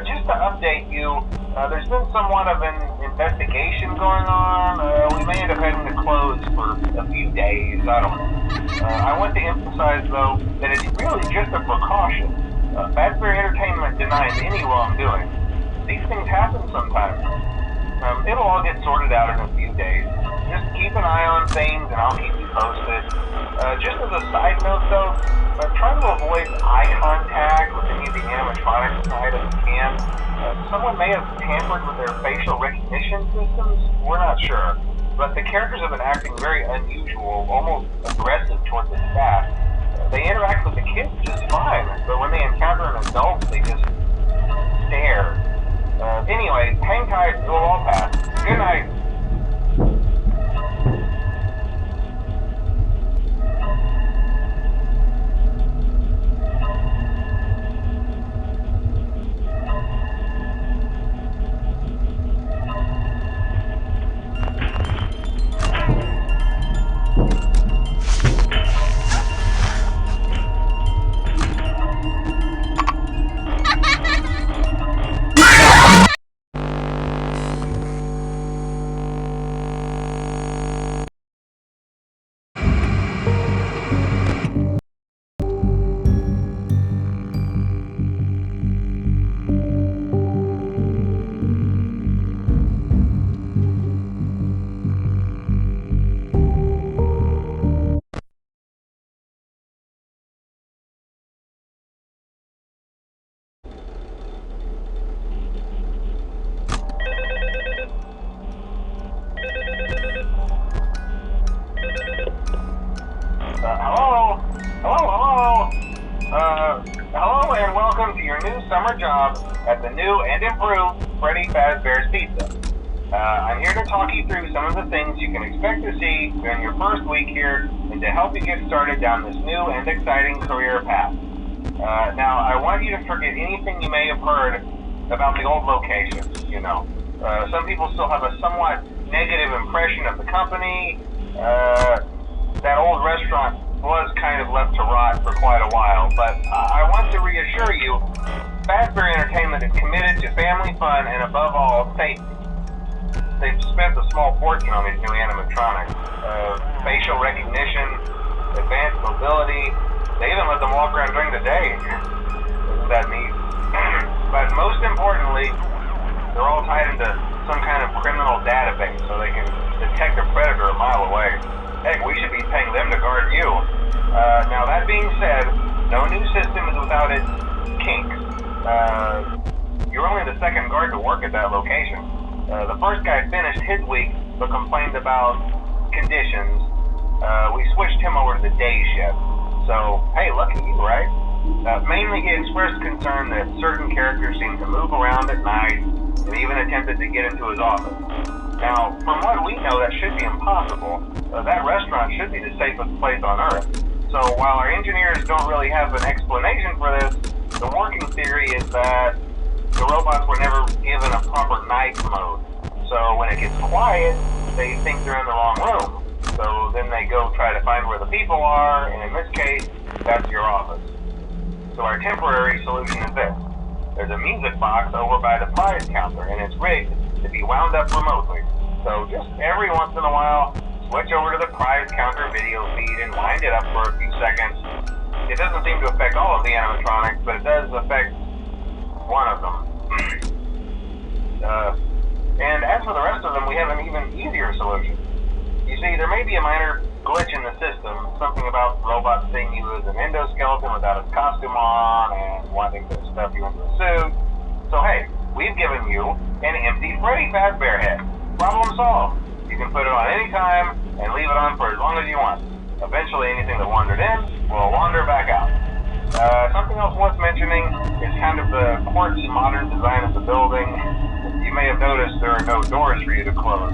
just to update you, there's been somewhat of an investigation going on. We may end up having to close for a few days. I don't know. I want to emphasize, though, that it's really just a precaution. Fazbear Entertainment denies any wrongdoing. These things happen sometimes. It'll all get sorted out in a few days. Just keep an eye on things and I'll keep you posted. Just as a side note though, try to avoid eye contact with any of the animatronics as tight as you can. Someone may have tampered with their facial recognition systems. We're not sure. But the characters have been acting very unusual, almost aggressive towards the staff. They interact with the kids just fine, but when they encounter an adult, they just stare. Anyway, hang tight, it'll all pass. Good night. Hello and welcome to your new summer job at the new and improved Freddy Fazbear's Pizza. I'm here to talk you through some of the things you can expect to see during your first week here and to help you get started down this new and exciting career path. Now, I want you to forget anything you may have heard about the old locations, you know. Some people still have a somewhat negative impression of the company. That old restaurant was kind of left to rot for quite a while, but I want to reassure you, Fazbear Entertainment is committed to family fun and above all, safety. They've spent a small fortune on these new animatronics. Facial recognition, advanced mobility, they even let them walk around during the day. Isn't that neat? But most importantly, they're all tied into some kind of criminal database so they can detect a predator a mile away. Heck, we should be paying them to guard you. Now that being said, no new system is without its kinks. You're only the second guard to work at that location. The first guy finished his week but complained about conditions. We switched him over to the day shift. So, hey, lucky you, right? Mainly he expressed concern that certain characters seem to move around at night and even attempted to get into his office. Now, from what we know, that should be impossible. That restaurant should be the safest place on Earth. So while our engineers don't really have an explanation for this, the working theory is that the robots were never given a proper night mode. So when it gets quiet, they think they're in the wrong room. So then they go try to find where the people are, and in this case, that's your office. So our temporary solution is this. There's a music box over by the prize counter, and it's rigged to be wound up remotely. So just every once in a while, switch over to the prize counter video feed and wind it up for a few seconds. It doesn't seem to affect all of the animatronics, but it does affect one of them. And as for the rest of them, we have an even easier solution. You see, there may be a minor glitch in the system, something about robots seeing you as an endoskeleton without his costume on and wanting to stuff you into a suit. So hey, we've given you an empty Freddy Fazbear head. Problem solved. You can put it on any time and leave it on for as long as you want. Eventually anything that wandered in will wander back out. Something else worth mentioning is kind of the quirky modern design of the building. You may have noticed there are no doors for you to close.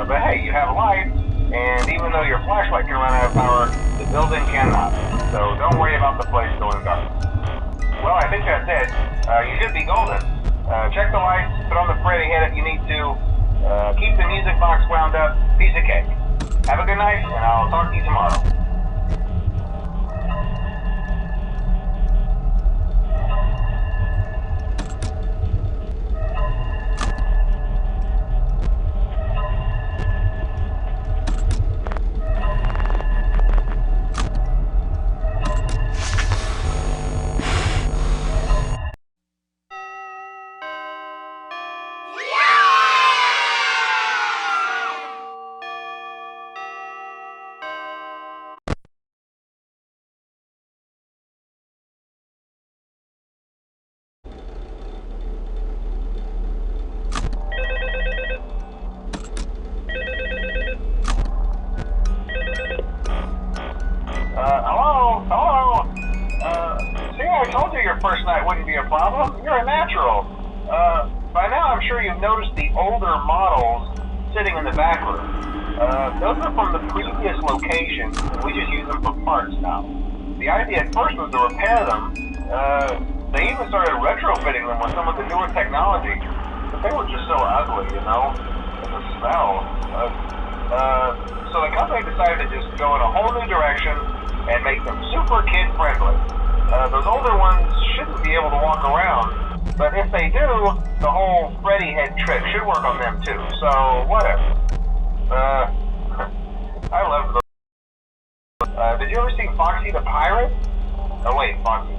But hey, you have light, and even though your flashlight can run out of power, the building cannot. So don't worry about the place going dark. Well, I think that's it. You should be golden. Check the lights, put on the Freddy head if you need to. Keep the music box wound up. Piece of cake. Have a good night, and I'll talk to you tomorrow. very natural. By now I'm sure you've noticed the older models sitting in the back room. Those are from the previous location, and we just use them for parts now. The idea at first was to repair them. They even started retrofitting them with some of the newer technology, but they were just so ugly, you know, and the smell. So the company decided to just go in a whole new direction and make them super kid-friendly. Those older ones shouldn't be able to walk around, but if they do, the whole Freddy head trick should work on them too, so whatever. I love those. Did you ever see Foxy the Pirate? Oh wait, Foxy.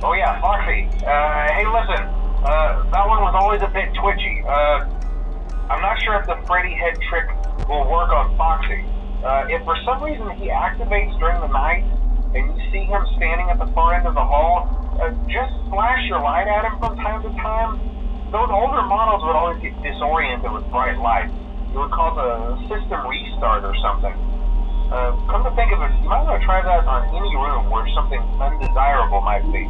Oh yeah, Foxy. Hey listen, that one was always a bit twitchy. I'm not sure if the Freddy head trick will work on Foxy. If for some reason he activates during the night, and you see him standing at the far end of the hall, just flash your light at him from time to time. Those older models would always get disoriented with bright light. It would cause a system restart or something. Come to think of it, you might want to try that on any room where something undesirable might be.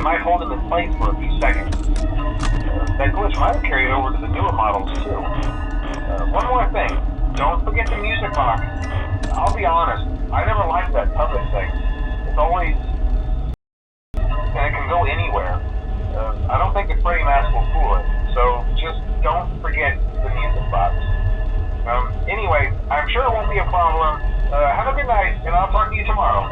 It might hold him in place for a few seconds. That glitch might have carried over to the newer models too. One more thing, don't forget the music box. I'll be honest, I never liked that puppet thing. It's always... and it can go anywhere. I don't think the Freddy mask will fool it, so just don't forget the music box. Anyway, I'm sure it won't be a problem. Have a good night, and I'll talk to you tomorrow.